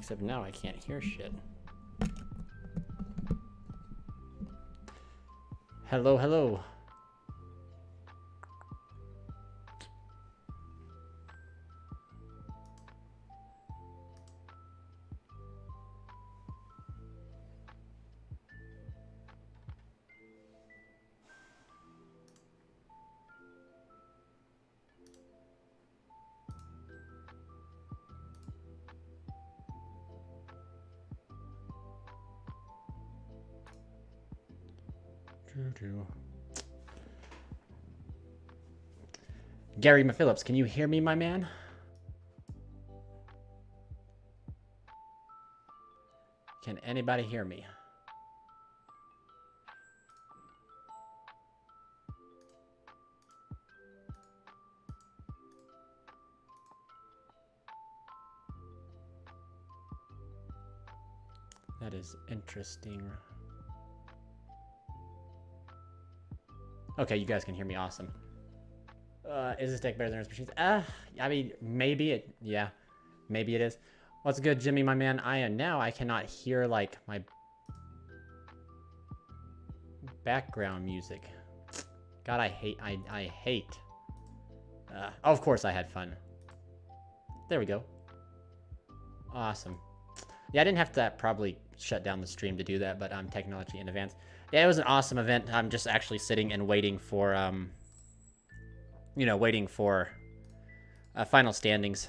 Except now I can't hear shit. Hello, hello. Gary Phillips, can you hear me, my man? Can anybody hear me? That is interesting. Okay, you guys can hear me. Awesome. Is this deck better than Earth Machines? I mean, maybe it. Yeah, maybe it is. What's good, Jimmy, my man? I cannot hear like my background music. God, I hate. Of course, I had fun. There we go. Awesome. Yeah, I didn't have to probably shut down the stream to do that, but technology in advance. Yeah, it was an awesome event. I'm just actually sitting and waiting for, waiting for final standings.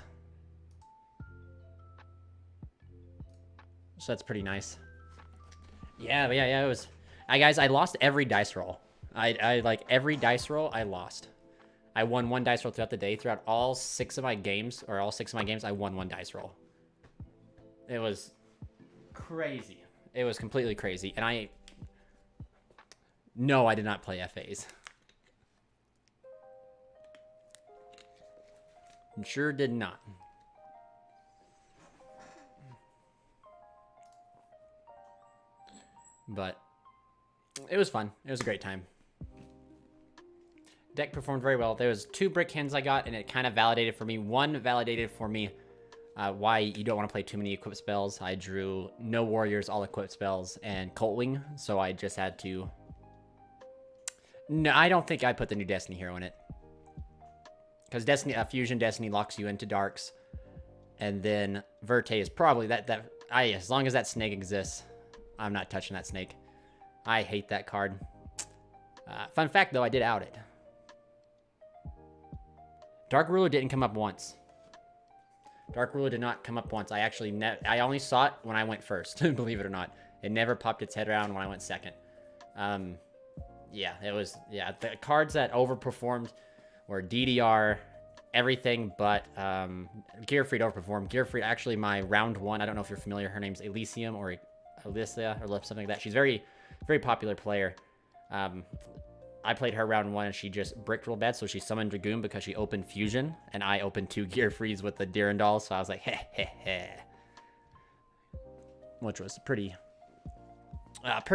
So that's pretty nice. Yeah, it was. Guys, I lost every dice roll. I like every dice roll I lost. I won one dice roll throughout the day. Throughout all 6 of my games, I won one dice roll. It was crazy. It was completely crazy. And no, I did not play FAs. Sure did not. But it was fun. It was a great time. Deck performed very well. There was 2 brick hands I got, and it kind of validated for me. One validated for me why you don't want to play too many equipped spells. I drew no warriors, all equipped spells, and Cult Wing, so I just had to... No, I don't think I put the new Destiny hero in it. Because Destiny, Fusion Destiny locks you into Darks, and then Verte is probably as long as that snake exists, I'm not touching that snake. I hate that card. Fun fact, though, I did out it. Dark Ruler didn't come up once. Dark Ruler did not come up once. I only saw it when I went first, believe it or not. It never popped its head around when I went second. Yeah, the cards that overperformed were DDR, everything but Gearfried overperformed. Gearfried, actually, my round 1, I don't know if you're familiar, her name's Elysium or Alyssa or something like that. She's very, very popular player. I played her round 1 and she just bricked real bad, so she summoned Dragoon because she opened Fusion, and I opened 2 Gearfrieds with the Durandal, so I was like, heh. Which was pretty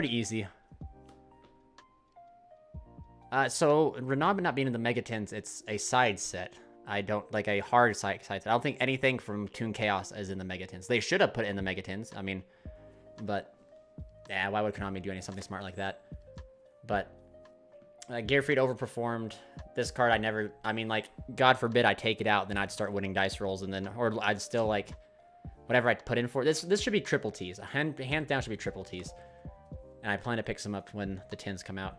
easy. So Renaud not being in the Megatins, it's a side set. I don't like a hard side set. I don't think anything from Toon Chaos is in the Megatins. They should have put it in the Megatins. I mean, but yeah, why would Konami do something smart like that? But Gearfried overperformed. This card God forbid I take it out, then I'd start winning dice rolls, and then, or I'd still like, whatever I put in for this should be triple T's. Hands down should be triple T's. And I plan to pick some up when the tins come out.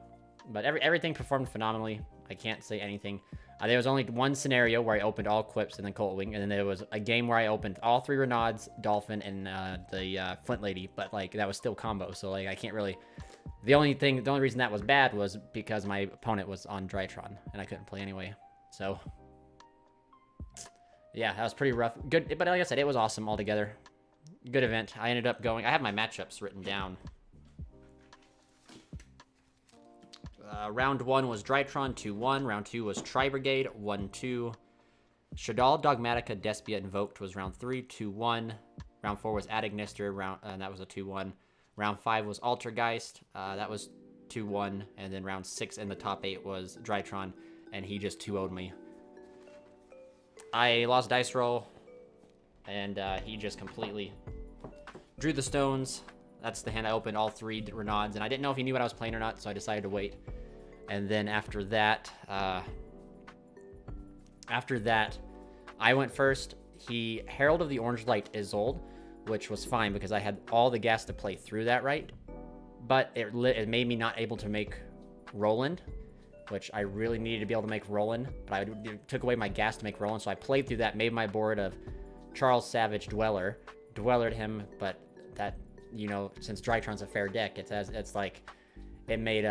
But everything performed phenomenally. I can't say anything. There was only one scenario where I opened all Quips and then Cult Wing, and then there was a game where I opened all 3 Renauds, Dolphin, and the Flint Lady, but like that was still combo, so like I can't really... The only reason that was bad was because my opponent was on Drytron, and I couldn't play anyway. So, yeah, that was pretty rough. Good, but like I said, it was awesome altogether. Good event. I ended up going... I have my matchups written down. Round 1 was Drytron, 2-1. Round 2 was Tri-Brigade, 1-2. Shadal, Dogmatica, Despia, Invoked was round 3, 2-1. Round 4 was Adagnister, and that was a 2-1. Round 5 was Altergeist, that was 2-1. And then round 6 in the top 8 was Drytron, and he just 2-0'd me. I lost dice roll, and he just completely Drew the stones. That's the hand I opened all 3 Renauds, and I didn't know if he knew what I was playing or not, so I decided to wait. And then after that, I went first. He Herald of the Orange Light Isolde, which was fine because I had all the gas to play through that, right? But it made me not able to make Roland, which I really needed to be able to make Roland, but it took away my gas to make Roland, so I played through that, made my board of Charles Savage Dwellered him, but that, you know, since Drytron's a fair deck, it's like, it made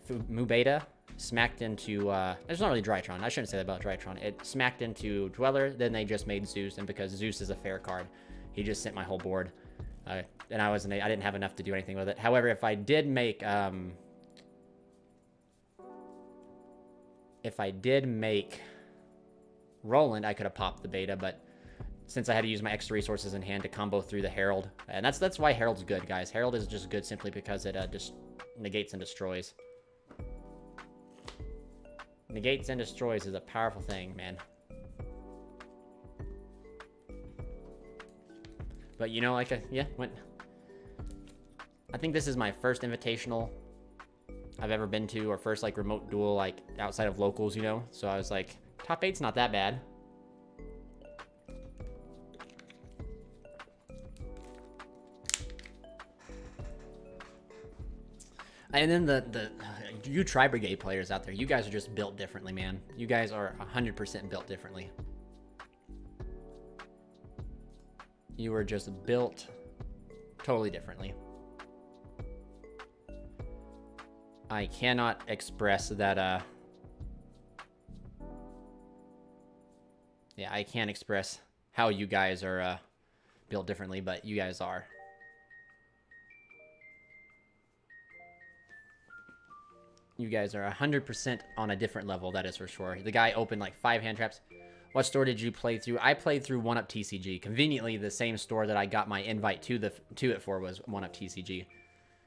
Mubeta smacked into, it's not really Drytron, I shouldn't say that about Drytron, it smacked into Dweller, then they just made Zeus, and because Zeus is a fair card, he just sent my whole board, and I didn't have enough to do anything with it. However, if I did make Roland, I could have popped the beta, but since I had to use my extra resources in hand to combo through the Herald, and that's why Herald's good, guys. Herald is just good simply because it just negates and destroys. Negates and destroys is a powerful thing, man. But you know, like, I think this is my first invitational I've ever been to, or first like remote duel, like outside of locals, you know? So I was like, top 8's not that bad. And then you Tri-Brigade players out there, you guys are just built differently, man. You guys are 100% built differently. You were just built totally differently. I cannot express that, yeah, I can't express how you guys are built differently, but you guys are. You guys are 100% on a different level, that is for sure. The guy opened like 5 hand traps. What store did you play through? I played through 1UP TCG. Conveniently, the same store that I got my invite to it for was 1UP TCG.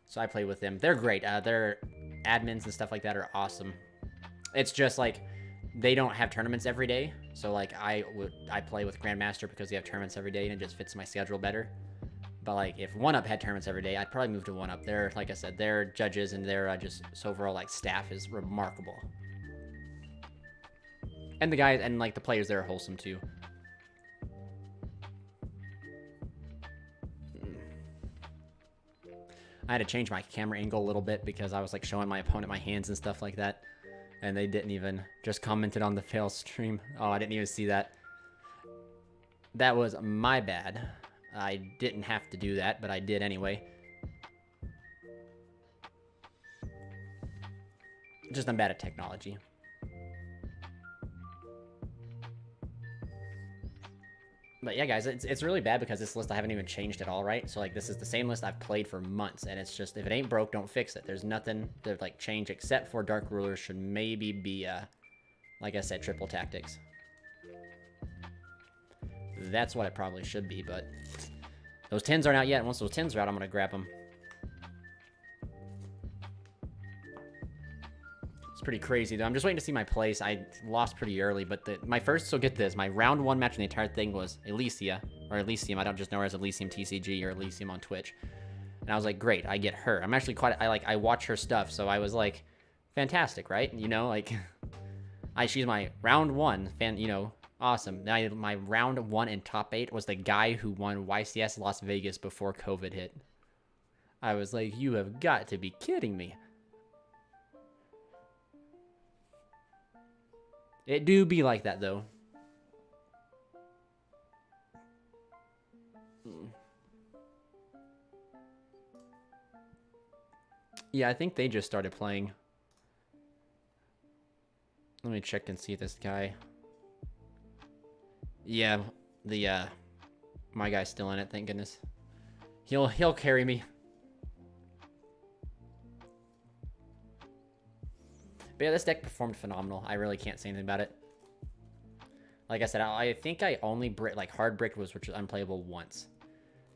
So I played with them. They're great. Their admins and stuff like that are awesome. It's just like they don't have tournaments every day. So like I play with Grandmaster because they have tournaments every day and it just fits my schedule better. But like if 1UP had tournaments every day, I'd probably move to 1UP. They're, like I said, their judges and their just overall like staff is remarkable. And the guys and like the players there are wholesome too. I had to change my camera angle a little bit because I was like showing my opponent my hands and stuff like that. And they didn't even just commented on the fail stream. Oh, I didn't even see that. That was my bad. I didn't have to do that, but I did anyway. Just I'm bad at technology. But yeah, guys, it's really bad because this list I haven't even changed at all, right? So like this is the same list I've played for months, and it's just if it ain't broke, don't fix it. There's nothing to like change except for Dark Rulers should maybe be like I said, triple tactics. That's what it probably should be, but those 10s aren't out yet. And once those 10s are out, I'm gonna grab them. It's pretty crazy though. I'm just waiting to see my place. I lost pretty early, but my first, so get this, my round 1 match in the entire thing was Elysia, or Elysium. I don't just know her as Elysium TCG or Elysium on Twitch. And I was like, great, I get her. I'm actually quite, I watch her stuff, so I was like, fantastic, right? You know, like, she's my round 1 fan, you know, awesome. Now my round 1 in top 8 was the guy who won YCS Las Vegas before COVID hit. I was like, you have got to be kidding me. It do be like that though. Yeah, I think they just started playing. Let me check and see this guy. Yeah, my guy's still in it, thank goodness. He'll carry me. But yeah, this deck performed phenomenal. I really can't say anything about it. Like I said, I think I only hard bricked which was unplayable once,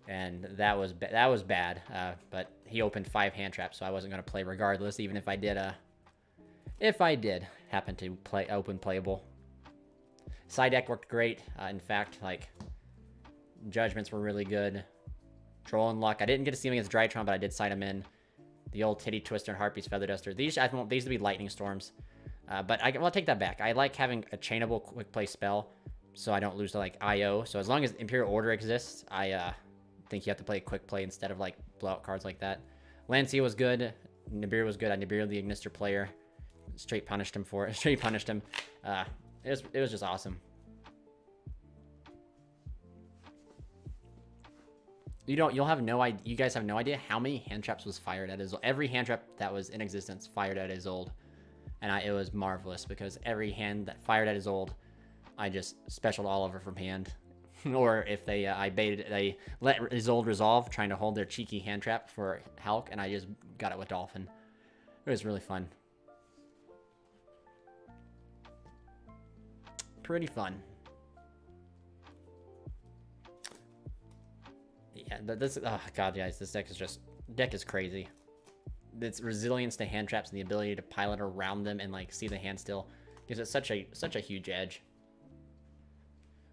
and that was bad. But he opened 5 hand traps, so I wasn't gonna play regardless, even if I did happen to open playable. Side deck worked great. In fact, like judgments were really good. Troll and Luck. I didn't get to see him against Drytron, but I did side him in. The old Titty Twister and Harpy's Feather Duster. These, I want these to be Lightning Storms. But I'll take that back. I like having a chainable quick play spell, so I don't lose to, like, IO. So as long as Imperial Order exists, I think you have to play quick play instead of, like, blowout cards like that. Lancia was good. Nibiru was good. I Nibiru the Ignister player. Straight punished him for it. Straight punished him. It was just awesome. You'll have no idea. You guys have no idea how many hand traps was fired at Isolde. Every hand trap that was in existence fired at Isolde, and it was marvelous because every hand that fired at Isolde, I just specialed all over from hand. Or if they they let Isolde resolve, trying to hold their cheeky hand trap for Hulk, and I just got it with Dolphin. It was really fun. Pretty fun. Yeah, this, oh god, guys, this deck is crazy. Its resilience to hand traps and the ability to pilot around them and, like, see the hand still gives it such a huge edge.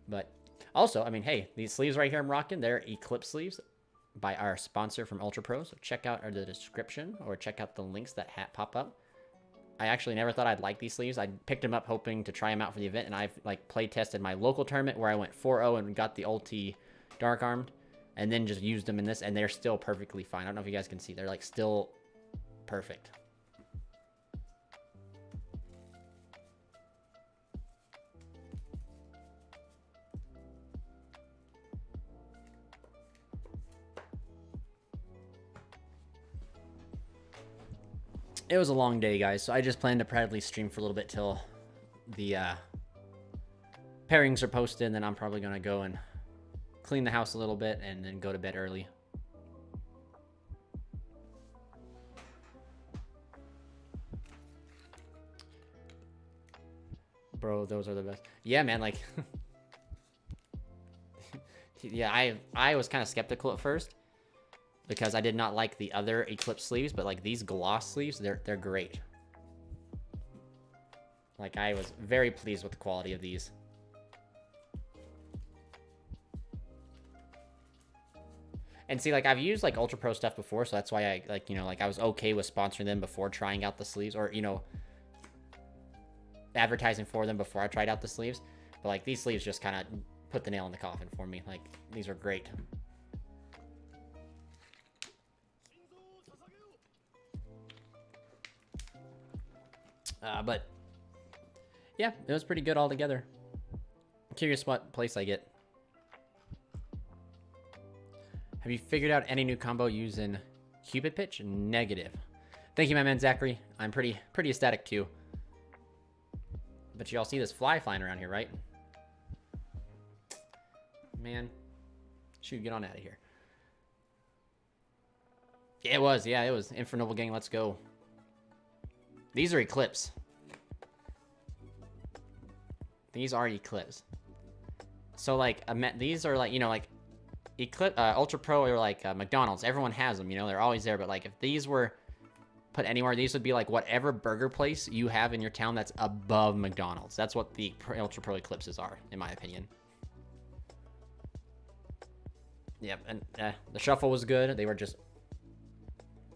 But also, I mean, hey, these sleeves right here I'm rocking, they're Eclipse sleeves by our sponsor from Ultra Pro. So check out the description or check out the links that pop up. I actually never thought I'd like these sleeves. I picked them up hoping to try them out for the event, and I've, like, play tested my local tournament where I went 4-0 and got the ulti Dark Armed, and then just used them in this, and they're still perfectly fine. I don't know if you guys can see. They're, like, still perfect. It was a long day, guys, so I just plan to proudly stream for a little bit till the pairings are posted, and then I'm probably going to go and clean the house a little bit and then go to bed early. Bro, those are the best. Yeah, man, like... yeah, I was kind of skeptical at first, because I did not like the other Eclipse sleeves, but, like, these gloss sleeves, they're great. Like, I was very pleased with the quality of these. And see, like, I've used, like, Ultra Pro stuff before, so that's why I, like, you know, like, I was okay with sponsoring them before trying out the sleeves, or, you know, advertising for them before I tried out the sleeves. But, like, these sleeves just kind of put the nail in the coffin for me. Like, these are great. But yeah, it was pretty good altogether. I'm curious what place I get. Have you figured out any new combo using Cupid Pitch? Negative. Thank you, my man Zachary. I'm pretty ecstatic too. But you all see this fly flying around here, right? Man, shoot, get on out of here. Yeah, it was. Yeah, it was. Infernoble Gang, let's go. These are Eclipse. These are Eclipse. So, like, these are, like, you know, like, Eclipse, Ultra Pro or, like, McDonald's. Everyone has them, you know, they're always there. But, like, if these were put anywhere, these would be, like, whatever burger place you have in your town that's above McDonald's. That's what the Ultra Pro Eclipses are, in my opinion. Yep, and the shuffle was good. They were just...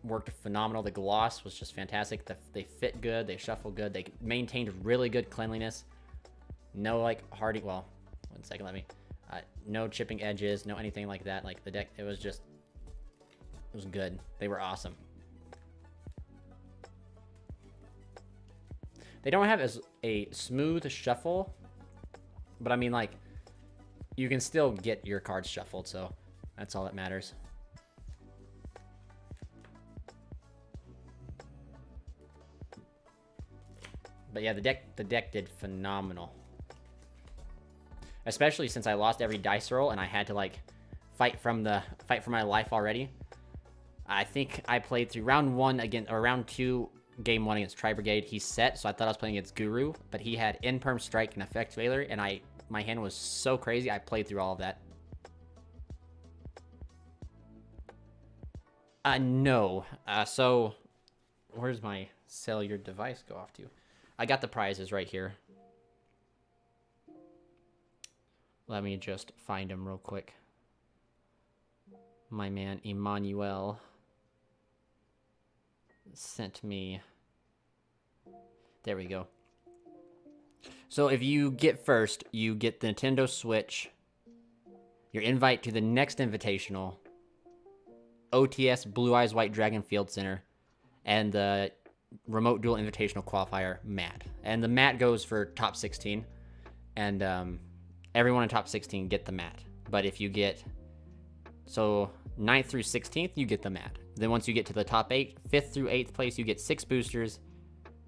worked phenomenal. The gloss was just fantastic. They fit good. They shuffle good. They maintained really good cleanliness. No, like, hardy... Well, one second, let me... no chipping edges, no anything like that. Like, the deck, it was just... It was good. They were awesome. They don't have as a smooth shuffle, but I mean, like, you can still get your cards shuffled, so that's all that matters. But yeah, the deck did phenomenal. Especially since I lost every dice roll and I had to, like, fight for my life already. I think I played through round 1 against, or round 2, game 1 against Tri Brigade. He's set, so I thought I was playing against Guru, but he had Imperm Strike and Effect Failure, and my hand was so crazy, I played through all of that. No. So, where's my sell your device go off to? I got the prizes right here. Let me just find them real quick. My man Emmanuel sent me. There we go. So if you get first, you get the Nintendo Switch, your invite to the next Invitational, OTS Blue Eyes White Dragon Field Center, and the Remote Duel Invitational Qualifier mat. And the mat goes for top 16, and everyone in top 16 get the mat. But if you get, so 9th through 16th, you get the mat. Then once you get to the top 8, 5th through 8th place, you get 6 boosters,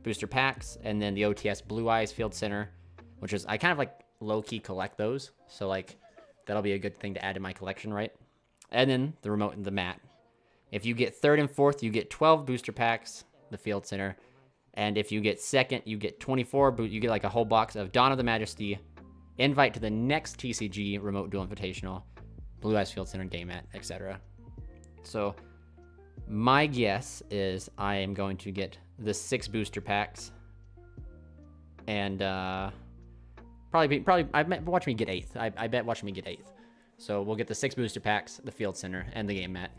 booster packs, and then the OTS Blue Eyes Field Center, which is, I kind of like low-key collect those, so like that'll be a good thing to add to my collection, right? And then the remote and the mat. If you get 3rd and 4th, you get 12 booster packs, the Field Center, and if you get 2nd, you get 24, but you get like a whole box of Dawn of the Majesty, invite to the next TCG Remote Duel Invitational, Blue Eyes Field Center, game mat, etc. So my guess is I am going to get the 6 booster packs, and probably I bet watch me get 8th. I bet watch me get 8th. So we'll get the 6 booster packs, the Field Center, and the game mat.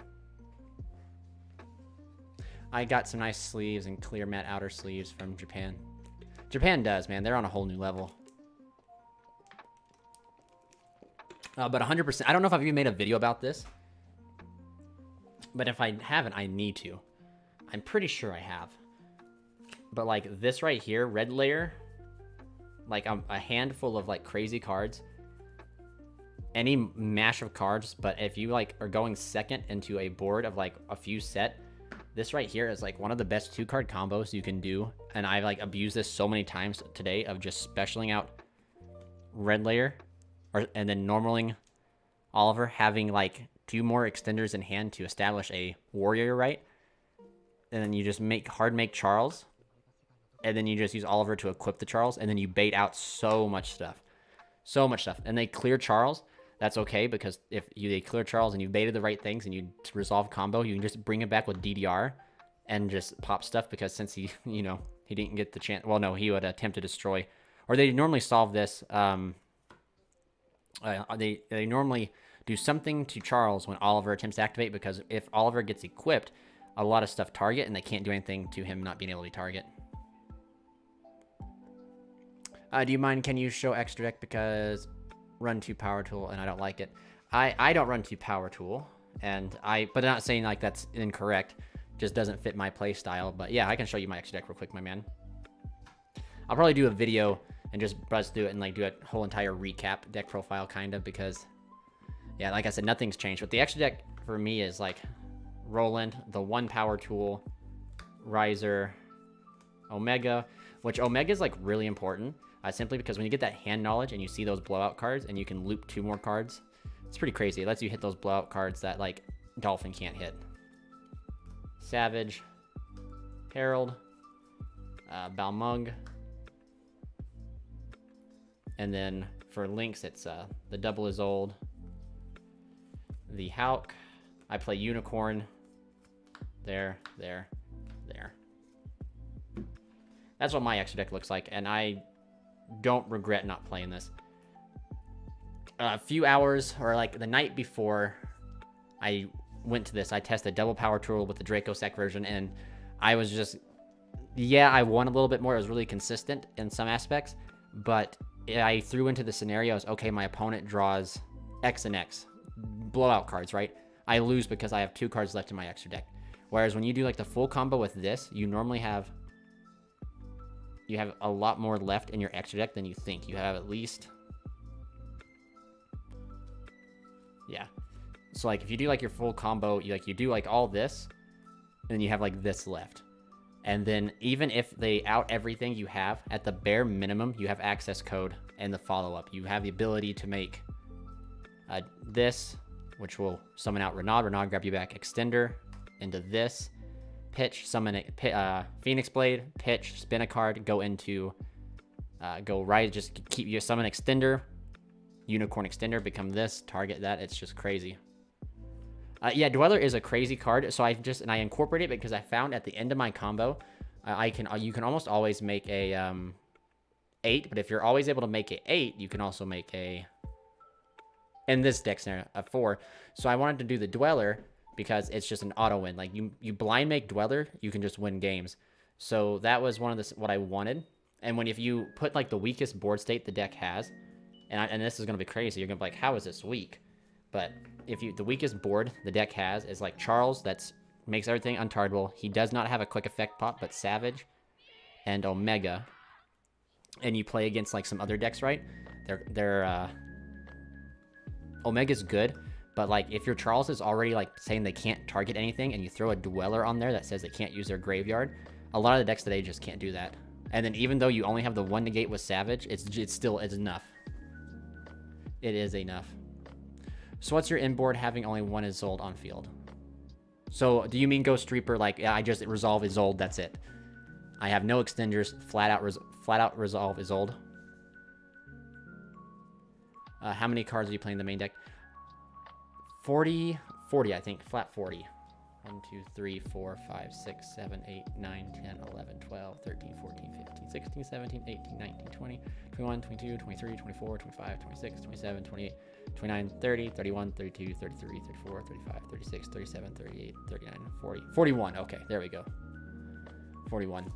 I got some nice sleeves and clear matte outer sleeves from Japan. Japan does, man. They're on a whole new level. But 100%, I don't know if I've even made a video about this, but if I haven't, I need to. I'm pretty sure I have. But like this right here, red layer, like a handful of like crazy cards, any mash of cards, but if you like are going second into a board of like a few set, this right here is like one of the best 2-card combos you can do. And I've like abused this so many times today of just specialing out red layer, and then normaling Oliver, having like 2 more extenders in hand to establish a warrior, right? And then you just make Charles, and then you just use Oliver to equip the Charles, and then you bait out so much stuff. So much stuff. And they clear Charles. That's okay, because if they clear Charles and you baited the right things and you resolve combo, you can just bring it back with DDR and just pop stuff, because since he, you know, he didn't get the chance. Well, no, he would attempt to destroy. Or they normally solve this. They normally do something to Charles when Oliver attempts to activate, because if Oliver gets equipped, a lot of stuff target, and they can't do anything to him not being able to target. Do you mind, can you show extra deck, because run 2 power tool and I don't like it. I don't run 2 power tool, and but I'm not saying like that's incorrect, just doesn't fit my play style. But yeah, I can show you my extra deck real quick, my man. I'll probably do a video and just buzz through it and like do a whole entire recap deck profile kind of, because yeah, like I said, nothing's changed. But the extra deck for me is like Roland, the 1 power tool, Riser, Omega, which Omega is like really important. Simply because when you get that hand knowledge and you see those blowout cards and you can loop 2 more cards, it's pretty crazy. It lets you hit those blowout cards that like Dolphin can't hit. Savage, Herald, Balmung, and then for links it's the Double is Old, the Hawk. I play Unicorn. There. That's what my extra deck looks like, and I don't regret not playing this. A few hours, or like the night before I went to this, I tested double power tool with the Draco Sec version, and I was just, yeah, I won a little bit more. It was really consistent in some aspects, but I threw into the scenarios, okay, my opponent draws X and X, blowout cards, right? I lose because I have 2 cards left in my extra deck. Whereas when you do like the full combo with this, you normally have a lot more left in your extra deck than you think. You have at least, yeah. So like if you do like your full combo, you do like all this, and then you have like this left. And then even if they out everything you have, at the bare minimum, you have access code and the follow-up. You have the ability to make this, which will summon out Renaud, grab you back extender into this. Pitch, summon it, Phoenix Blade, pitch, spin a card, go into, go right, just keep your summon extender, Unicorn extender, become this, target that. It's just crazy. Yeah, Dweller is a crazy card, so I incorporate it because I found at the end of my combo, you can almost always make a 8, but if you're always able to make a 8, you can also make a in this deck scenario, a 4. So I wanted to do the Dweller because it's just an auto win. Like you blind make Dweller, you can just win games. So that was one of the what I wanted. And if you put like the weakest board state the deck has, and this is gonna be crazy, you're gonna be like, how is this weak? But if the weakest board the deck has is like Charles, that's makes everything untargetable. He does not have a quick effect pop, but Savage and Omega. And you play against like some other decks, right? Omega's good, but like if your Charles is already like saying they can't target anything, and you throw a Dweller on there that says they can't use their graveyard, a lot of the decks today just can't do that. And then even though you only have the 1 negate with Savage, it's enough. It is enough. So what's your inboard having only 1 Isolde on field? So do you mean Ghost Reaper like, yeah, I just resolve Isolde, that's it? I have no extenders, flat out resolve Isolde. How many cards are you playing in the main deck? 40, I think, flat 40. 1, 2, 3, 4, 5, 6, 7, 8, 9, 10, 11, 12, 13, 14, 15, 16, 17, 18, 19, 20, 21, 22, 23, 24, 25, 26, 27, 28, 29, 30, 31, 32, 33, 34, 35, 36, 37, 38, 39, 40. 41. Okay, there we go. 41.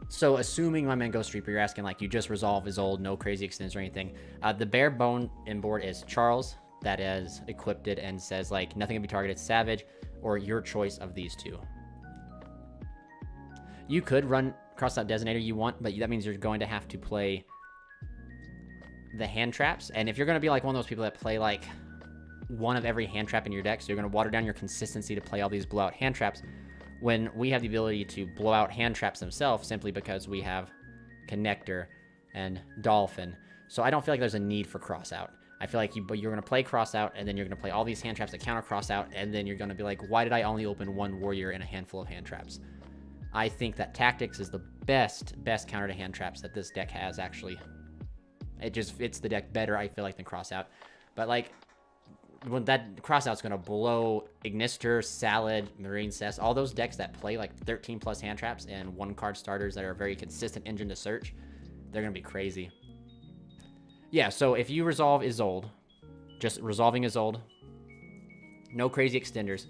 So assuming my man Ghost Reaper, you're asking like you just resolve Isolde, no crazy extends or anything. The bare bone inboard is Charles, that is equipped it and says like nothing can be targeted, Savage, or your choice of these two. You could run Crossout Designator you want, but that means you're going to have to play the hand traps. And if you're going to be like one of those people that play like one of every hand trap in your deck, so you're going to water down your consistency to play all these blowout hand traps, when we have the ability to blow out hand traps themselves simply because we have Connector and Dolphin. So I don't feel like there's a need for Crossout. I feel like you're going to play Crossout, and then you're going to play all these hand traps that counter Crossout, and then you're going to be like, why did I only open 1 Warrior and a handful of hand traps? I think that Tactics is the best counter to hand traps that this deck has, actually. It just fits the deck better, I feel like, than Crossout. But, like, when that Crossout's going to blow Ignister, Salad, Marine Cess, all those decks that play, like, 13 plus hand traps and 1-card starters that are a very consistent engine to search, they're going to be crazy. Yeah, so if you resolve Isolde, just resolving Isolde, no crazy extenders.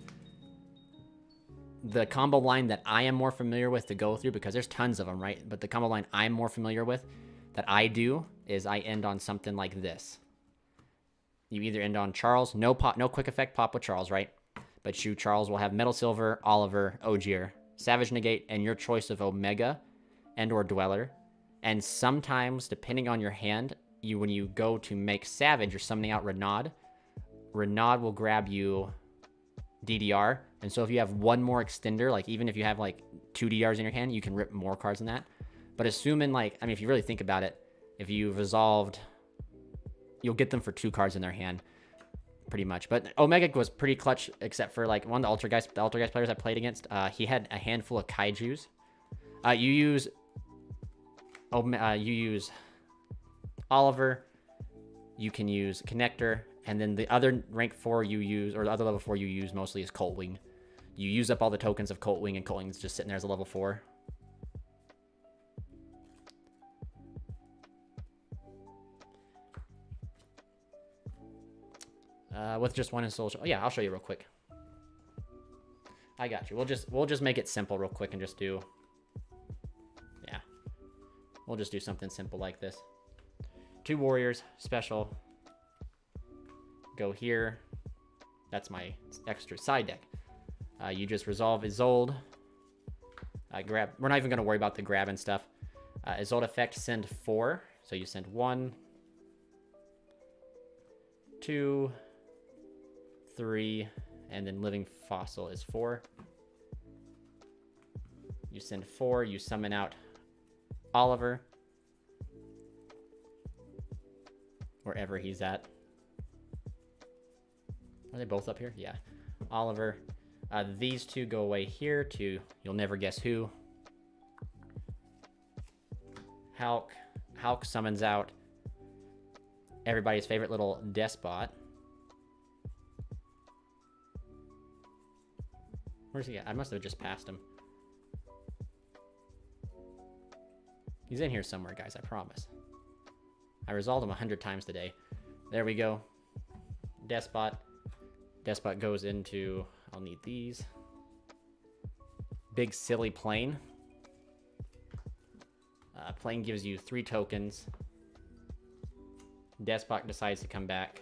The combo line that I am more familiar with to go through, because there's tons of them, right? But the combo line I'm more familiar with that I do is I end on something like this. You either end on Charles, no quick effect pop with Charles, right? But Charles will have Metal Silver, Oliver, Ogier, Savage Negate, and your choice of Omega and or Dweller. And sometimes, depending on your hand, when you go to make Savage, you're summoning out Renaud. Renaud will grab you DDR. And so if you have 1 more extender, like even if you have like 2 DDRs in your hand, you can rip more cards than that. But assuming like, I mean, if you really think about it, if you resolved, you'll get them for 2 cards in their hand, pretty much. But Omega was pretty clutch, except for like one of the Altergeist players I played against. He had a handful of Kaijus. You use Oliver, you can use Connector, and then the other rank 4 you use, or the other level 4 you use mostly is Coltwing. You use up all the tokens of Coltwing, and Coltwing's just sitting there as a level 4. With just 1 Isolde. Oh yeah, I'll show you real quick. I got you. We'll just make it simple real quick and just do. Yeah, we'll just do something simple like this. 2 Warriors, special. Go here. That's my extra side deck. You just resolve Isolde. Grab. We're not even going to worry about the grab and stuff. Isolde effect, send 4. So you send 1, 2, 3, and then Living Fossil is 4. You send 4. You summon out Oliver. Wherever he's at. Are they both up here? Yeah. Oliver. These 2 go away here to you'll never guess who. Hulk. Hulk summons out everybody's favorite little despot. Where's he at? I must have just passed him. He's in here somewhere, guys, I promise. I resolved them 100 times today. There we go. Despot. Despot goes into... I'll need these. Big silly plane. Plane gives you 3 tokens. Despot decides to come back.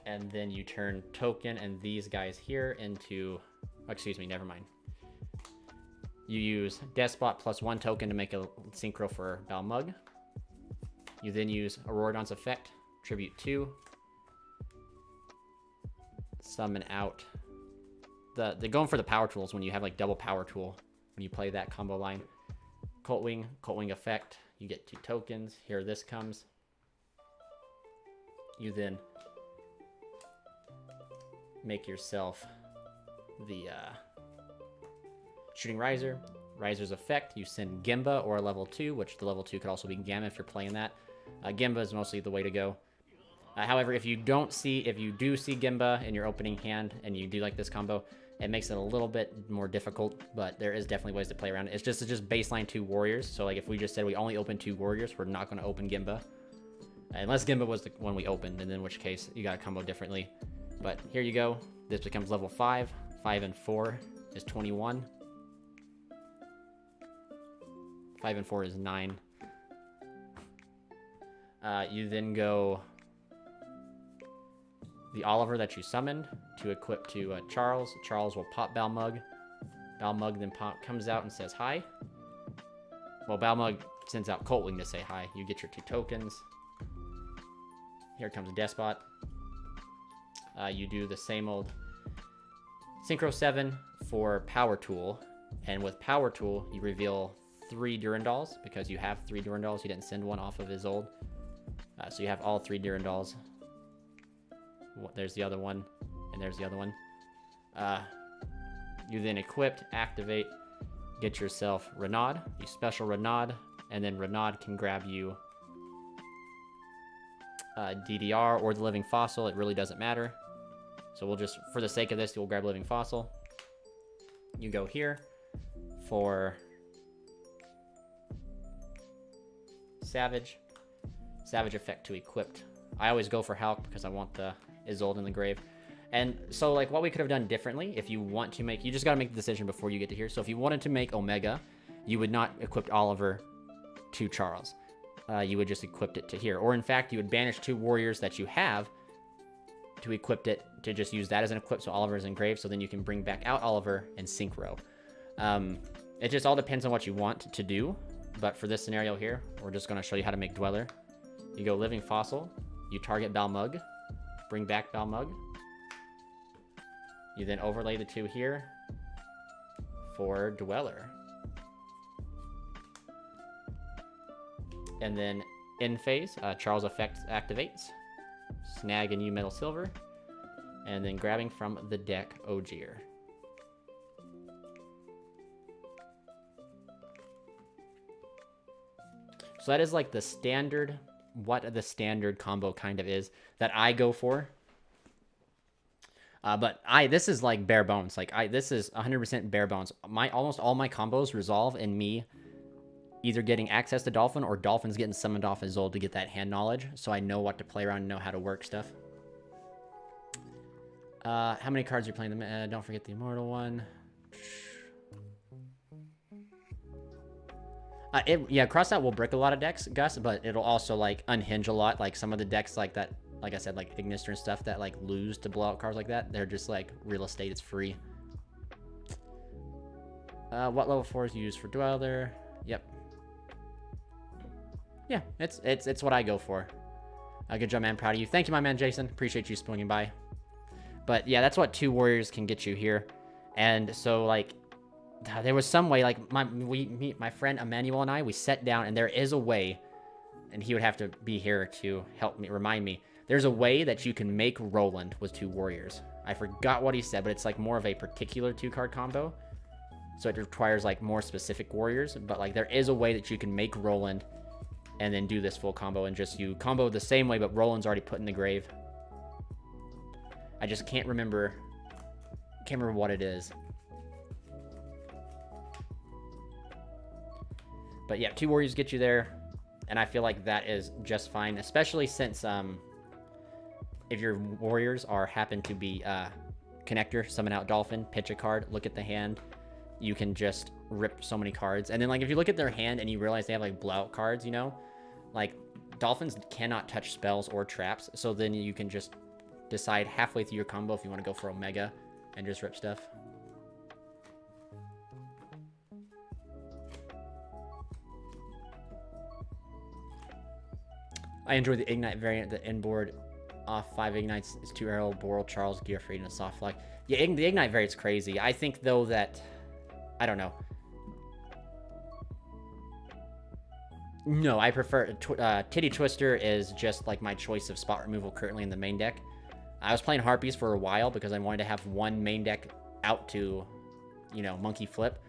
And then you turn token and these guys here into... Oh, excuse me, never mind. You use Despot plus 1 token to make a synchro for Balmug. You then use Auroradon's effect, tribute 2. Summon out. They're going for the power tools when you have like double power tool. When you play that combo line. Colt Wing effect. You get 2 tokens. Here this comes. You then make yourself the Shooting Riser. Riser's effect, you send Gimba or a level 2, which the level 2 could also be Gamma if you're playing that. Gimba is mostly the way to go. However, if you do see Gimba in your opening hand and you do like this combo, it makes it a little bit more difficult, but there is definitely ways to play around it. It's just baseline 2 warriors. So like if we just said we only open 2 warriors, we're not going to open Gimba. Unless Gimba was the one we opened, and in which case you got to combo differently. But here you go. This becomes level 5. 5 and 4 is 21. 5 and 4 is 9. You then go the Oliver that you summoned to equip to Charles. Charles will pop Balmug. Balmug then comes out and says hi. Well, Balmug sends out Colt Wing to say hi. You get your 2 tokens. Here comes Despot. You do the same old Synchro 7 for Power Tool. And with Power Tool, you reveal 3 Durandals because you have 3 Durandals. You didn't send one off of his old. So you have all 3 Durandals. There's the other one, and there's the other one. You then equip, activate, get yourself Renaud. You special Renaud, and then Renaud can grab you DDR or the Living Fossil. It really doesn't matter. So we'll just, for the sake of this, you'll grab Living Fossil. You go here for Savage. Savage effect to equipped. I always go for Hulk because I want the Isolde in the grave. And so like what we could have done differently, if you want to make, you just got to make the decision before you get to here. So if you wanted to make Omega, you would not equip Oliver to Charles. You would just equip it to here. Or in fact, you would banish 2 warriors that you have to equip it, to just use that as an equip. So Oliver is in grave. So then you can bring back out Oliver and synchro. It just all depends on what you want to do. But for this scenario here, we're just going to show you how to make Dweller. You go Living Fossil. You target Balmug. Bring back Balmug. You then overlay the 2 here for Dweller. And then in phase, Charles effect activates. Snag a new Metal Silver. And then grabbing from the deck, Ogier. So that is like the standard, what the standard combo kind of is that I go for. But this is like bare bones. Like this is 100% bare bones. Almost all my combos resolve in me either getting access to Dolphin or Dolphin's getting summoned off Isolde to get that hand knowledge. So I know what to play around and know how to work stuff. How many cards are you playing? Don't forget the Immortal one. Yeah, Cross Out will brick a lot of decks, Gus, but it'll also like unhinge a lot. Like some of the decks like that, like I said, like Ignister and stuff that like lose to blowout cards like that, they're just like real estate. It's free. What level 4 is used for Dweller? Yep. Yeah, it's what I go for. Good job, man. Proud of you. Thank you, my man Jason. Appreciate you swinging by. But yeah, that's what 2 warriors can get you here. And so like there was some way, like my friend Emmanuel and I, we sat down, and there is a way, and he would have to be here to help me, remind me. There's a way that you can make Roland with 2 warriors. I forgot what he said, but it's like more of a particular 2-card combo. So it requires like more specific warriors, but like there is a way that you can make Roland and then do this full combo, and just you combo the same way, but Roland's already put in the grave. I just can't remember what it is. But yeah, 2 warriors get you there. And I feel like that is just fine, especially since if your warriors happen to be connector, summon out Dolphin, pitch a card, look at the hand, you can just rip so many cards. And then like if you look at their hand and you realize they have like blowout cards, you know, like Dolphins cannot touch spells or traps, so then you can just decide halfway through your combo if you want to go for Omega and just rip stuff. I enjoy the Ignite variant. The inboard off 5 Ignites is 2 Arrow, Boral, Charles, Gearfried, and a soft lock. Yeah, the Ignite variant's crazy. I think, though, that... I don't know. No, I prefer... Titty Twister is just, like, my choice of spot removal currently in the main deck. I was playing Harpies for a while because I wanted to have one main deck out to, you know, Monkey Flip.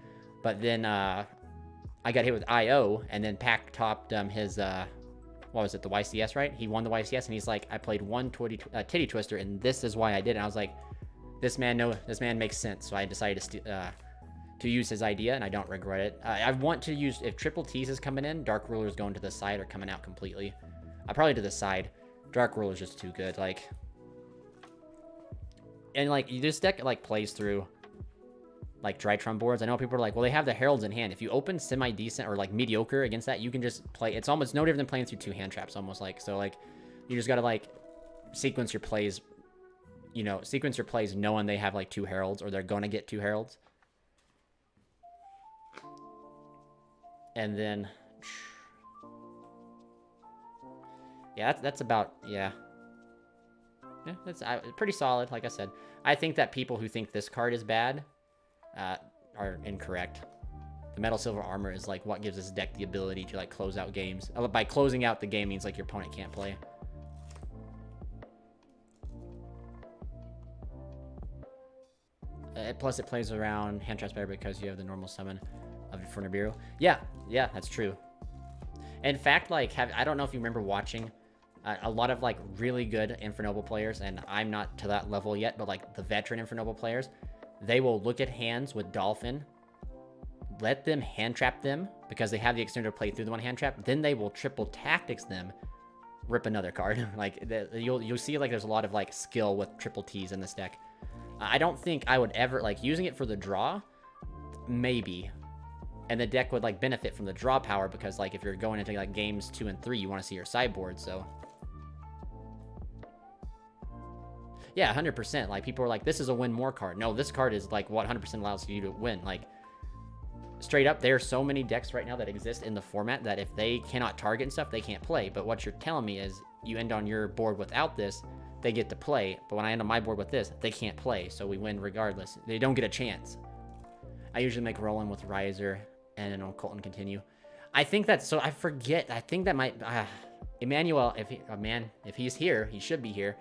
But then, I got hit with I.O., and then Pack topped his, what was it, the YCS, right? He won the YCS, and he's like, I played one Titty Twister, and this is why I did it. And I was like, this man makes sense. So I decided to use his idea, and I don't regret it. I want to use, if Triple T's is coming in, Dark Ruler's going to the side or coming out completely. I'll probably to the side. Dark Ruler's just too good, like... And, like, this deck, like, plays through, like, Drytron boards. I know people are like, well, they have the Heralds in hand. If you open semi-decent or, like, mediocre against that, you can just play... It's almost no different than playing through 2 hand traps, almost like. So, like, you just gotta, like, sequence your plays, you know, sequence your plays knowing they have, like, 2 Heralds, or they're gonna get 2 Heralds. And then... Yeah, that's about... Yeah. Yeah, that's pretty solid, like I said. I think that people who think this card is bad are incorrect. The Metal Silver Armor is like what gives this deck the ability to like close out games. By closing out the game means like your opponent can't play. Plus it plays around hand traps better because you have the normal summon of it for Nibiru. Yeah, that's true. In fact, like I don't know if you remember watching a lot of like really good Infernoble players, and I'm not to that level yet, but like the veteran Infernoble players, they will look at hands with Dolphin, let them hand trap them because they have the extender to play through the one hand trap, then they will triple tactics them, rip another card. Like you'll see like there's a lot of like skill with triple T's in this deck. I don't think I would ever like using it for the draw, maybe. And the deck would like benefit from the draw power because like if you're going into like games 2 and 3, you want to see your sideboard, so. Yeah, 100%. Like, people are like, this is a win more card. No, this card is, like, what 100% allows you to win. Like, straight up, there are so many decks right now that exist in the format that if they cannot target and stuff, they can't play. But what you're telling me is you end on your board without this, they get to play. But when I end on my board with this, they can't play. So we win regardless. They don't get a chance. I usually make Roland with Riser and then on Colton continue. I think that's... So, I forget. I think that might... Emmanuel, if he's here, he should be here.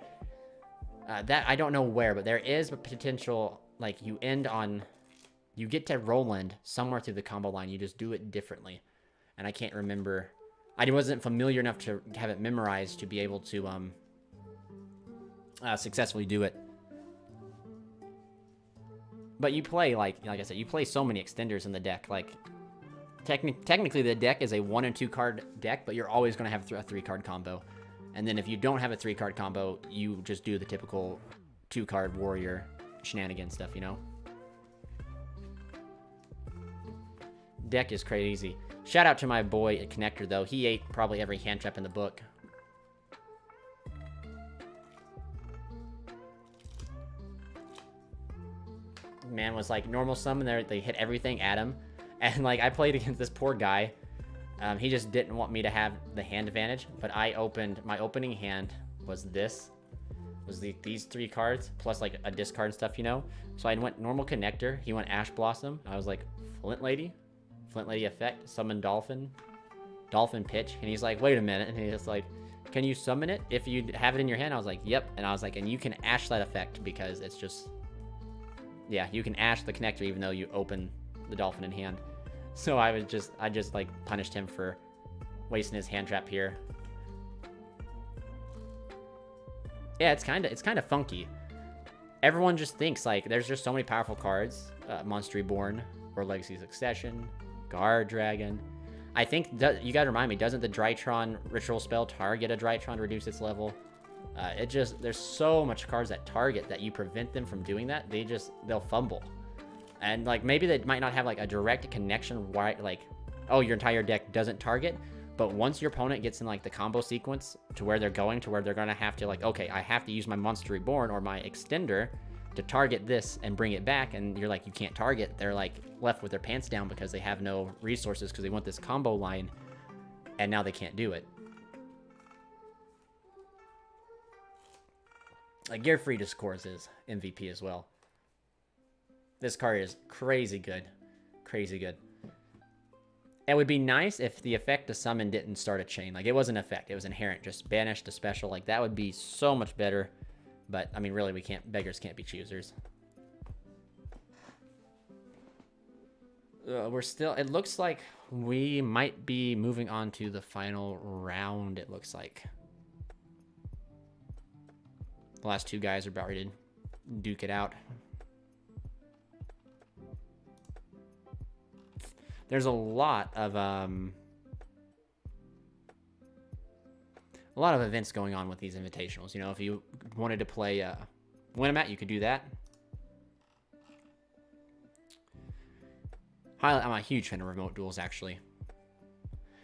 That I don't know where, but there is a potential, like, you get to Roland somewhere through the combo line, you just do it differently. And I can't remember. I wasn't familiar enough to have it memorized to be able to successfully do it. But you play, like I said, you play so many extenders in the deck. Like, technically the deck is a 1 and 2 card deck, but you're always going to have a 3-card combo. And then if you don't have a 3-card combo, you just do the typical 2-card warrior shenanigan stuff, you know? Deck is crazy. Shout out to my boy at Connector, though. He ate probably every hand trap in the book. Man was like, normal summon there, they hit everything at him. And like, I played against this poor guy. He just didn't want me to have the hand advantage, but my opening hand was these 3 cards, plus like a discard and stuff, you know? So I went normal Connector, he went Ash Blossom, I was like, Flint Lady effect, summon Dolphin pitch, and he's like, wait a minute, and he's like, can you summon it if you have it in your hand? I was like, yep, and I was like, and you can Ash that effect because it's just, yeah, you can Ash the Connector even though you open the Dolphin in hand. So I just like punished him for wasting his hand trap here. Yeah, it's kind of funky. Everyone just thinks like there's just so many powerful cards, Monster Reborn or Legacy Succession, Guard Dragon. I think you gotta remind me, doesn't the Drytron ritual spell target a Drytron to reduce its level? There's so much cards that target that you prevent them from doing that. They'll fumble. And like maybe they might not have like a direct connection, right? Like, oh, your entire deck doesn't target. But once your opponent gets in like the combo sequence to where they're going to have to like, okay, I have to use my Monster Reborn or my Extender to target this and bring it back, and you're like, you can't target. They're like left with their pants down because they have no resources because they want this combo line, and now they can't do it. Like Gear-Free Discourse is MVP as well. This card is crazy good. Crazy good. It would be nice if the effect to summon didn't start a chain. Like, it was an effect. It was inherent. Just banish to special. Like, that would be so much better. But, I mean, really, beggars can't be choosers. We're still... It looks like we might be moving on to the final round, it looks like. The last two guys are about ready to duke it out. There's a lot of events going on with these invitationals. You know, if you wanted to play Win-A-Mat, you could do that. I'm a huge fan of remote duels, actually.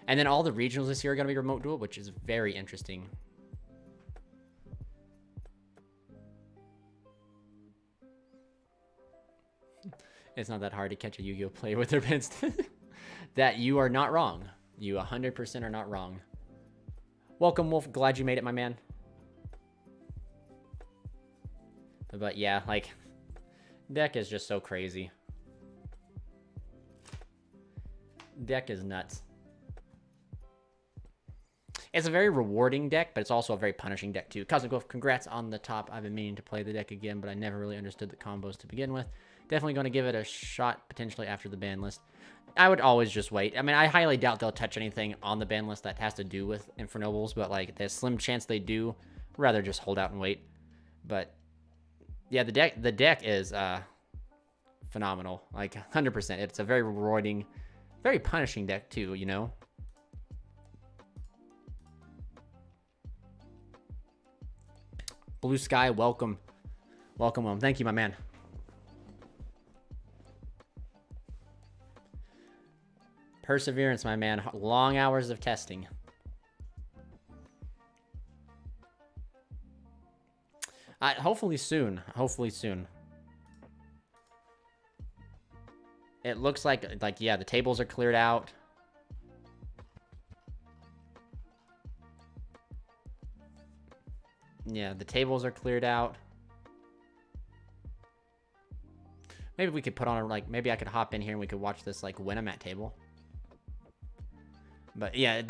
And then all the regionals this year are going to be remote duel, which is very interesting. It's not that hard to catch a Yu-Gi-Oh player with their pins. That you are not wrong. You 100% are not wrong. Welcome, Wolf. Glad you made it, my man. But yeah, like, deck is just so crazy. Deck is nuts. It's a very rewarding deck, but it's also a very punishing deck too. Cosmic Wolf, congrats on the top. I've been meaning to play the deck again, but I never really understood the combos to begin with. Definitely going to give it a shot potentially after the ban list. I would always just wait. I mean, I highly doubt they'll touch anything on the ban list that has to do with Infernobles, but like there's slim chance they do. Rather just hold out and wait. But yeah, the deck is phenomenal. Like 100%. It's a very rewarding, very punishing deck too, you know. Blue Sky, welcome. Welcome. Thank you, my man. Perseverance, my man. Long hours of testing. Hopefully soon. Hopefully soon. It looks like, yeah, the tables are cleared out. Yeah, the tables are cleared out. Maybe we could put on, like, maybe I could hop in here and we could watch this, like, Win-A-Mat table. But yeah,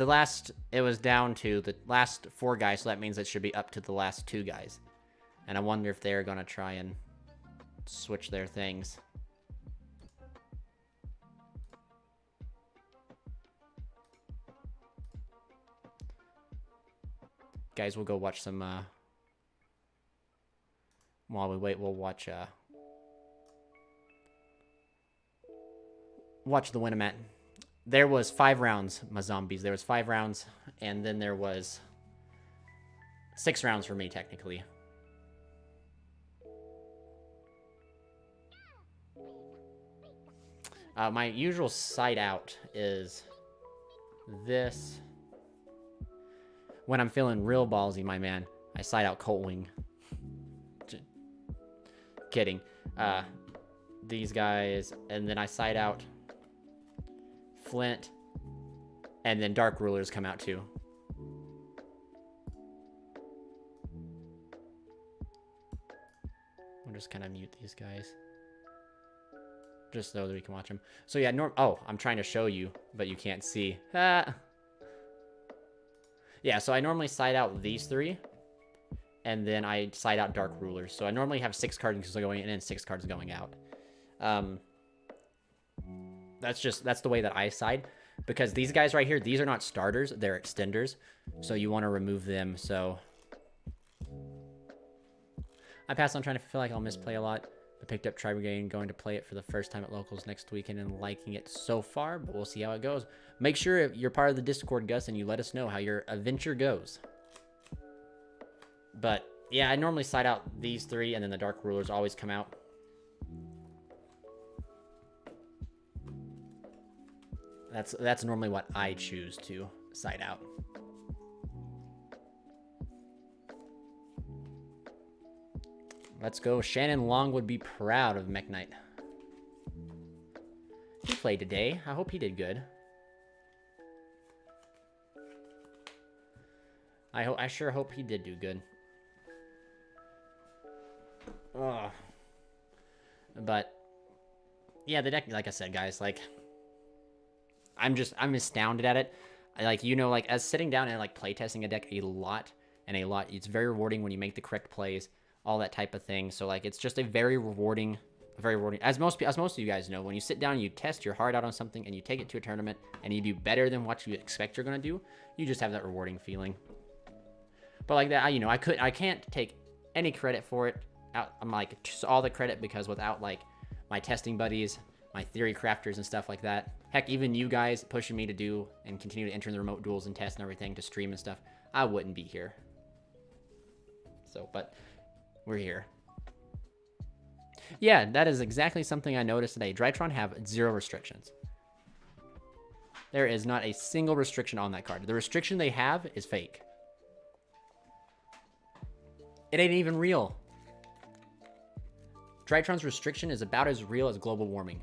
it was down to the last 4 guys, so that means it should be up to the last 2 guys. And I wonder if they're gonna try and switch their things. Guys, we'll go watch some, while we wait, we'll watch the Win-A-Mat. There was 5 rounds, my zombies. There was 5 rounds, and then there was 6 rounds for me, technically. My usual side out is this. When I'm feeling real ballsy, my man, I side out Colt Wing. Kidding. These guys, and then I side out Flint, and then Dark Rulers come out too. I'll just kind of mute these guys, just so that we can watch them. So yeah, oh, I'm trying to show you, but you can't see. Yeah, so I normally side out these 3, and then I side out Dark Rulers. So I normally have 6 cards going in and 6 cards going out. That's the way that I side, because these guys right here, these are not starters, they're extenders, so you want to remove them. So I pass on trying to feel like I'll misplay a lot. I picked up Tri-Brigade, going to play it for the first time at locals next weekend and liking it so far, but we'll see how it goes. Make sure if you're part of the Discord, Gus, and you let us know how your adventure goes. But yeah, I normally side out these 3, and then the Dark Rulers always come out. That's normally what I choose to side out. Let's go. Shannon Long would be proud of Mech Knight. He played today. I hope he did good. I sure hope he did do good. Ugh. But yeah, the deck, like I said, guys, like I'm astounded at it. Like as sitting down and like playtesting a deck a lot, it's very rewarding when you make the correct plays, all that type of thing. So like it's just a very rewarding. As most of you guys know, when you sit down and you test your heart out on something and you take it to a tournament and you do better than what you expect you're gonna do, you just have that rewarding feeling. But like that, I can't take any credit for it. I'm like just all the credit, because without like my testing buddies, my theory crafters and stuff like that, heck, even you guys pushing me to do and continue to enter in the remote duels and test and everything to stream and stuff, I wouldn't be here. So, but we're here. Yeah, that is exactly something I noticed today. Drytron have 0 restrictions. There is not a single restriction on that card. The restriction they have is fake. It ain't even real. Drytron's restriction is about as real as global warming.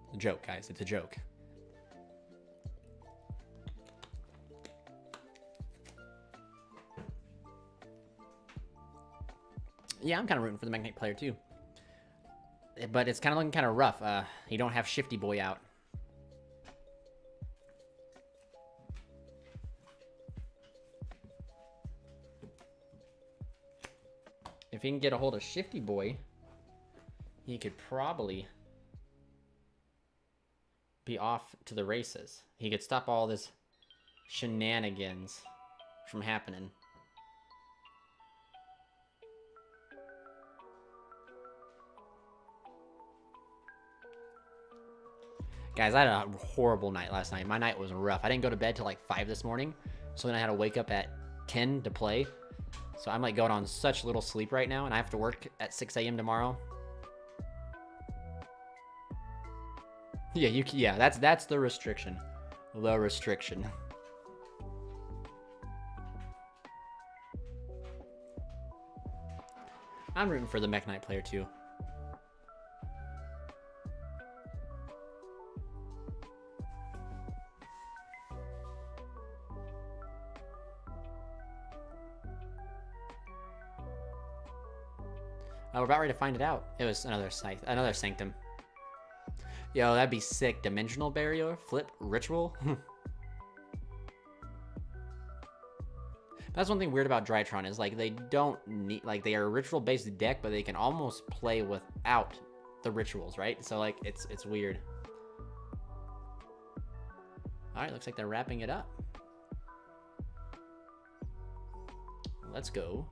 It's a joke, guys. It's a joke. Yeah, I'm kind of rooting for the Mech Knight player too. But it's kind of looking kind of rough. You don't have Shifty Boy out. If he can get a hold of Shifty Boy, he could probably be off to the races. He could stop all this shenanigans from happening. Guys, I had a horrible night last night. My night was rough. I didn't go to bed till like 5 this morning, so then I had to wake up at 10 to play. So I'm like going on such little sleep right now, and I have to work at 6 a.m. tomorrow. Yeah, that's the restriction. The restriction. I'm rooting for the Mech Knight player too. We're about ready to find it out. It was another Sanctum. Yo, that'd be sick. Dimensional Barrier, Flip, Ritual. That's one thing weird about Drytron is like they don't need, like they are a ritual based deck, but they can almost play without the rituals, right? So like it's weird. All right, looks like they're wrapping it up. Let's go.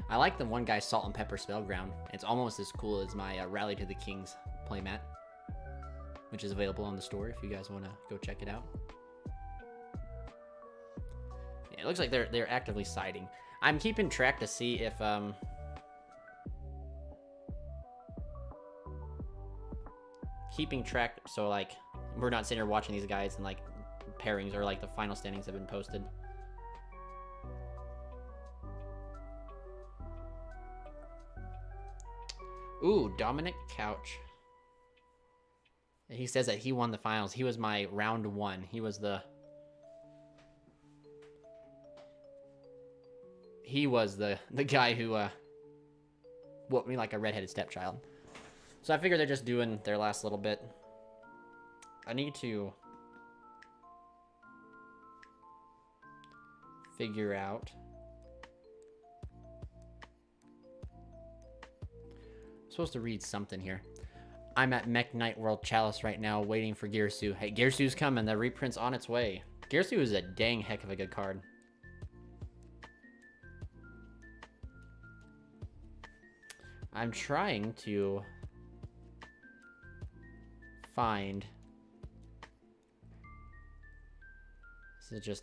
I like the one guy Salt and Pepper Spellground. It's almost as cool as my Rally to the Kings playmat, which is available on the store if you guys want to go check it out. Yeah, it looks like they're actively siding. I'm keeping track to see if keeping track so like we're not sitting here watching these guys and like pairings or like the final standings have been posted. Ooh, Dominic Couch. He says that he won the finals. He was my round 1. He was the guy who whooped me like a redheaded stepchild. So I figure they're just doing their last little bit. I need to figure out. Supposed to read something here. I'm at Mech Knight World Chalice right now waiting for Gearsu. Hey, Gearsu's coming. The reprint's on its way. Gearsu is a dang heck of a good card. I'm trying to find... This is just...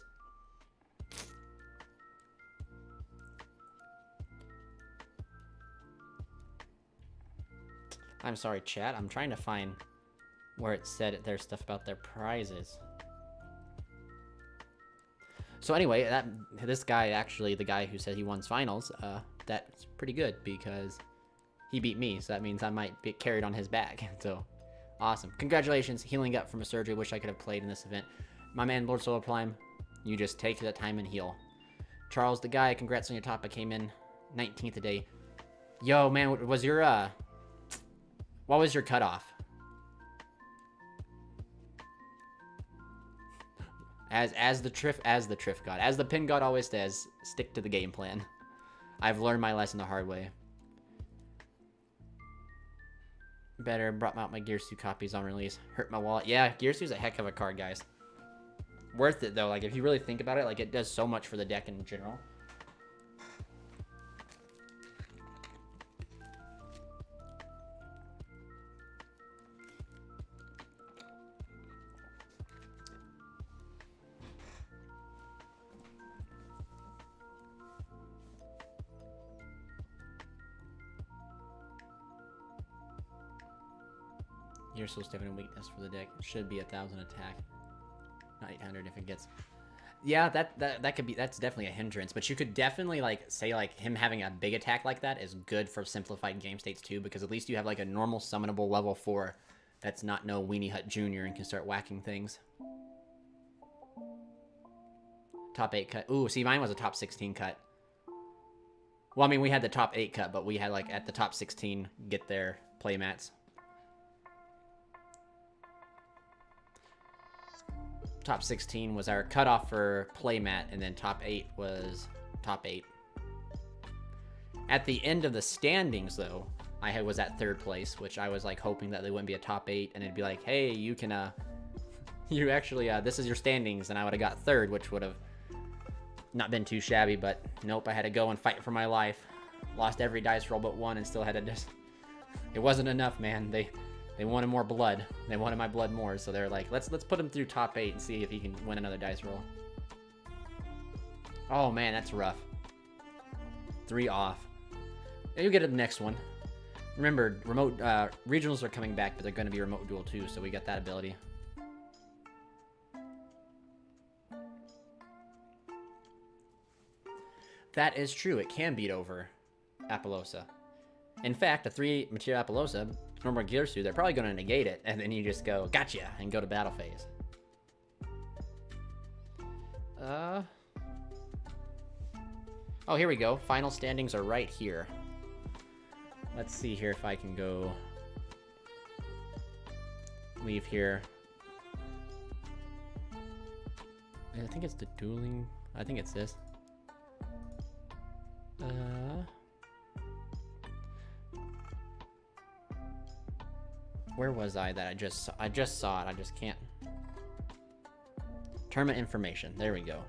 I'm sorry, chat. I'm trying to find where it said there's stuff about their prizes. So anyway, this guy, actually, the guy who said he won finals, that's pretty good because he beat me. So that means I might be carried on his back. So awesome. Congratulations. Healing up from a surgery. Wish I could have played in this event. My man, Lord Solar Prime, you just take that time and heal. Charles, the guy, congrats on your top. I came in 19th today. Yo, man, was your, what was your cutoff? As the Triff God. As the Pin God always says, stick to the game plan. I've learned my lesson the hard way. Better brought out my Gear Suit copies on release. Hurt my wallet. Yeah, Gear Suit's a heck of a card, guys. Worth it, though. Like, if you really think about it, like, it does so much for the deck in general. Gear Soul's definitely a weakness for the deck. Should be 1,000 attack. Not 800 if it gets... Yeah, that could be... That's definitely a hindrance. But you could definitely, like, say, like, him having a big attack like that is good for simplified game states, too. Because at least you have, like, a normal summonable level 4 that's not no Weenie Hut Jr. and can start whacking things. Top 8 cut. Ooh, see, mine was a top 16 cut. Well, I mean, we had the top 8 cut, but we had, like, at the top 16 get their playmats. Top 16 was our cutoff for playmat, and then top 8 was top 8. At the end of the standings, though, I was at 3rd place, which I was like hoping that they wouldn't be a top 8, and it'd be like, hey, you can, you actually, this is your standings, and I would have got 3rd, which would have not been too shabby, but nope, I had to go and fight for my life. Lost every dice roll but one, and still had to just... It wasn't enough, man. They wanted more blood. They wanted my blood more, so they're like, let's put him through top 8 and see if he can win another dice roll. Oh man, that's rough. 3 off. You'll get to the next one. Remember, remote regionals are coming back, but they're going to be remote duel too, so we got that ability. That is true. It can beat over Apollosa. In fact, a 3 material Apollosa, normal Gear Suit, they're probably going to negate it, and then you just go, gotcha, and go to battle phase. Oh, here we go. Final standings are right here. Let's see here if I can go... leave here. I think it's the dueling... I think it's this. Where was I that I just saw it? I just can't. Tournament information. There we go.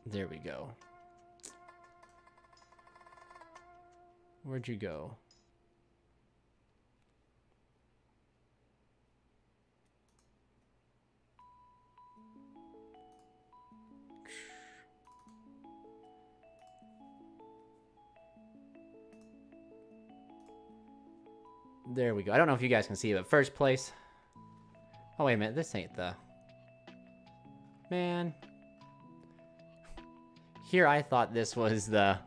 There we go. Where'd you go? There we go. I don't know if you guys can see it, but first place. Oh, wait a minute. This ain't the... Man. Here I thought this was the...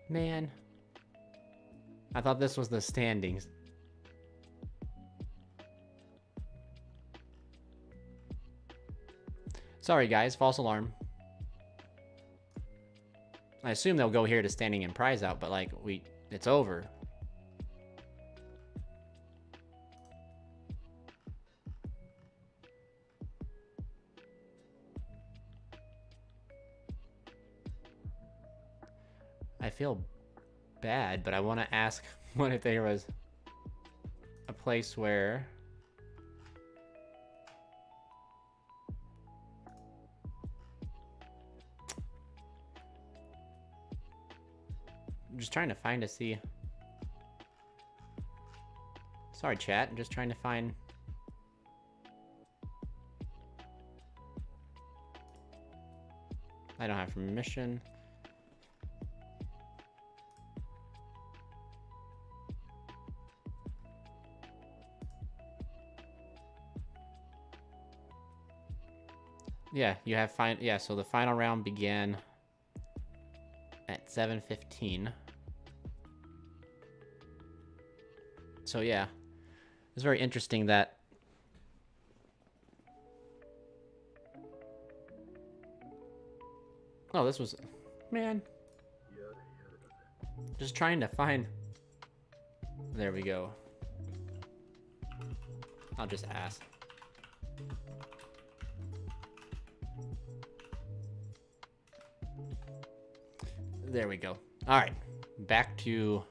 Man. I thought this was the standings. Sorry, guys. False alarm. I assume they'll go here to standing and prize out, but like it's over. I feel bad, but I want to ask what if there was a place where... I'm just trying to find to see. Sorry, chat. I'm just trying to find... I don't have permission. Yeah, you have yeah, so the final round began at 7:15. So yeah, it's very interesting that oh, this was man. Just trying to find. There we go. I'll just ask. There we go. All right, back to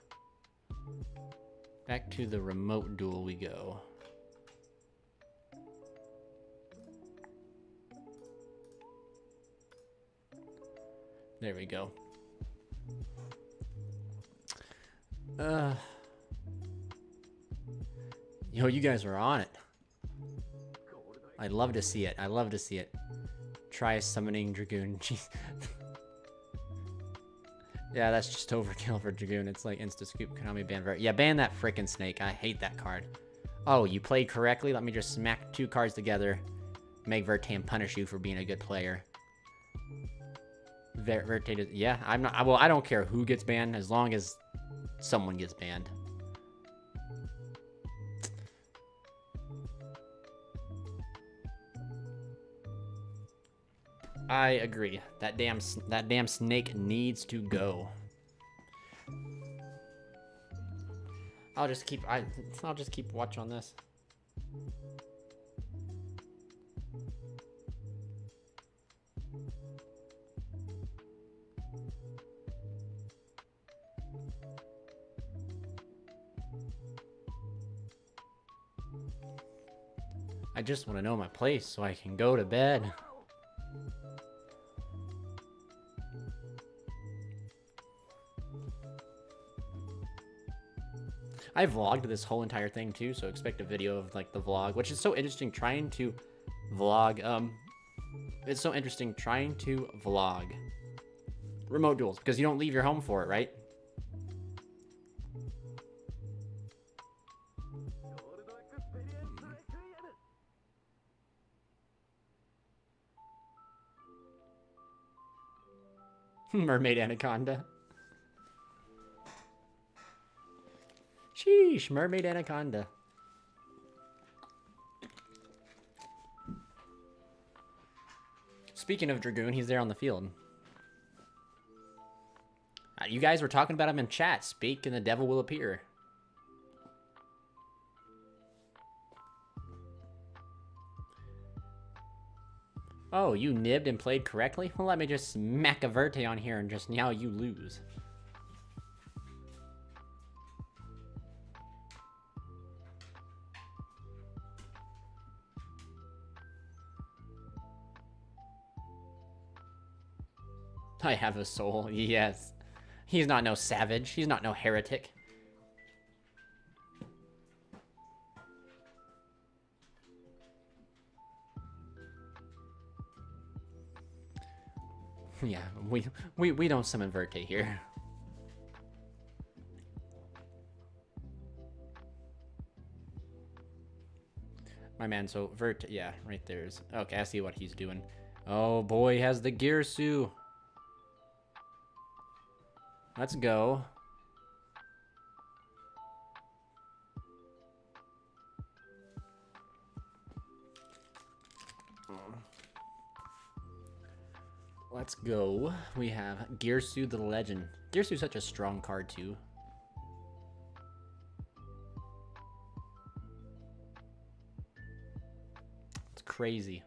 the remote duel we go. There we go. Yo, you guys are on it. I'd love to see it. I love to see it. Try summoning Dragoon. Jeez. Yeah, that's just overkill for Dragoon. It's like insta-scoop. Konami ban Vert. Yeah, ban that frickin' snake. I hate that card. Oh, you played correctly? Let me just smack 2 cards together. Make Vertan punish you for being a good player. Vertan, yeah, I'm not... Well, I don't care who gets banned as long as someone gets banned. I agree. That damn snake needs to go. I'll just keep watch on this. I just want to know my place so I can go to bed. I vlogged this whole entire thing too, so expect a video of like the vlog, which is so interesting trying to vlog. It's so interesting trying to vlog remote duels because you don't leave your home for it, right? Mermaid Anaconda. Sheesh, Mermaid Anaconda. Speaking of Dragoon, he's there on the field. You guys were talking about him in chat. Speak and the devil will appear. Oh, you nibbed and played correctly? Well, let me just smack a Verte on here and just now you lose. I have a soul, yes. He's not no savage. He's not no heretic. Yeah, we don't summon Verte here. My man, so Verte, yeah, right there's... Okay, I see what he's doing. Oh boy, he has the Girsu. Let's go. Let's go. We have Girsu the Legend. Girsu's such a strong card too. It's crazy.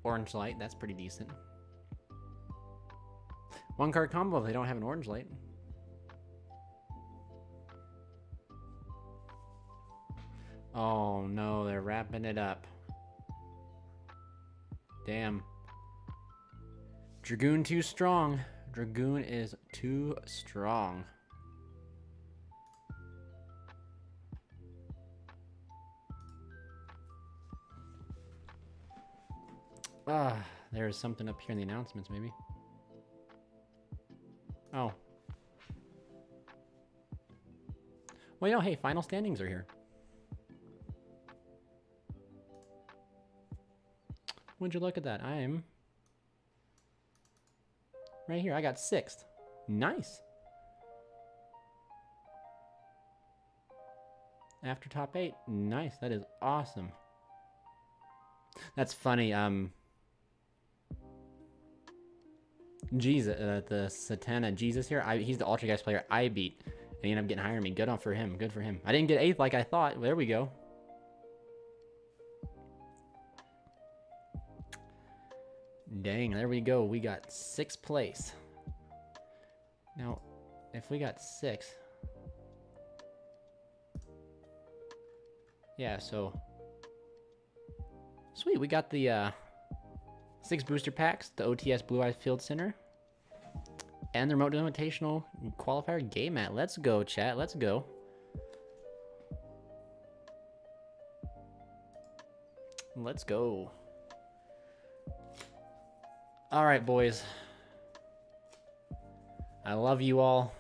Orange light, that's pretty decent. One card combo if they don't have an orange light. Oh no, they're wrapping it up. Damn. Dragoon too strong. Dragoon is too strong. There's something up here in the announcements, maybe. Oh. Well, you know, hey, final standings are here. Would you look at that? I am right here. I got 6th. Nice. After top 8. Nice. That is awesome. That's funny. Jesus, the Satana Jesus here. He's the Ultra Guys player I beat, and he ended up getting higher than me. Good on for him. Good for him. I didn't get 8th like I thought. There we go. Dang, there we go. We got 6th place. Now, if we got 6, yeah. So sweet. We got the 6 booster packs, the OTS Blue Eyes Field Center, and the Remote Invitational Qualifier Game Mat. Let's go, chat. Let's go. Let's go. All right, boys. I love you all.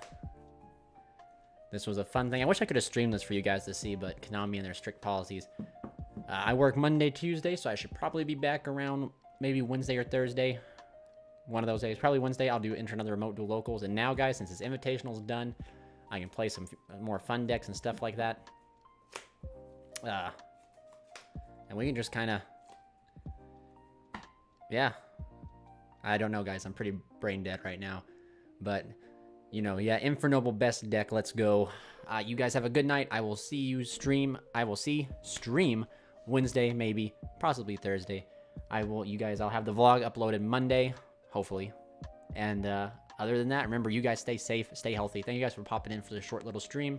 This was a fun thing. I wish I could have streamed this for you guys to see, but Konami and their strict policies. I work Monday, Tuesday, so I should probably be back around maybe Wednesday or Thursday. One of those days. Probably Wednesday. I'll enter another remote duel locals. And now, guys, since this Invitational's done, I can play some more fun decks and stuff like that. And we can just kind of... Yeah. I don't know, guys. I'm pretty brain dead right now. But, you know, yeah, Infernoble best deck. Let's go. You guys have a good night. I will see you stream. I will stream Wednesday, maybe, possibly Thursday. You guys, I'll have the vlog uploaded Monday, hopefully. And other than that, remember, you guys stay safe, stay healthy. Thank you guys for popping in for this short little stream.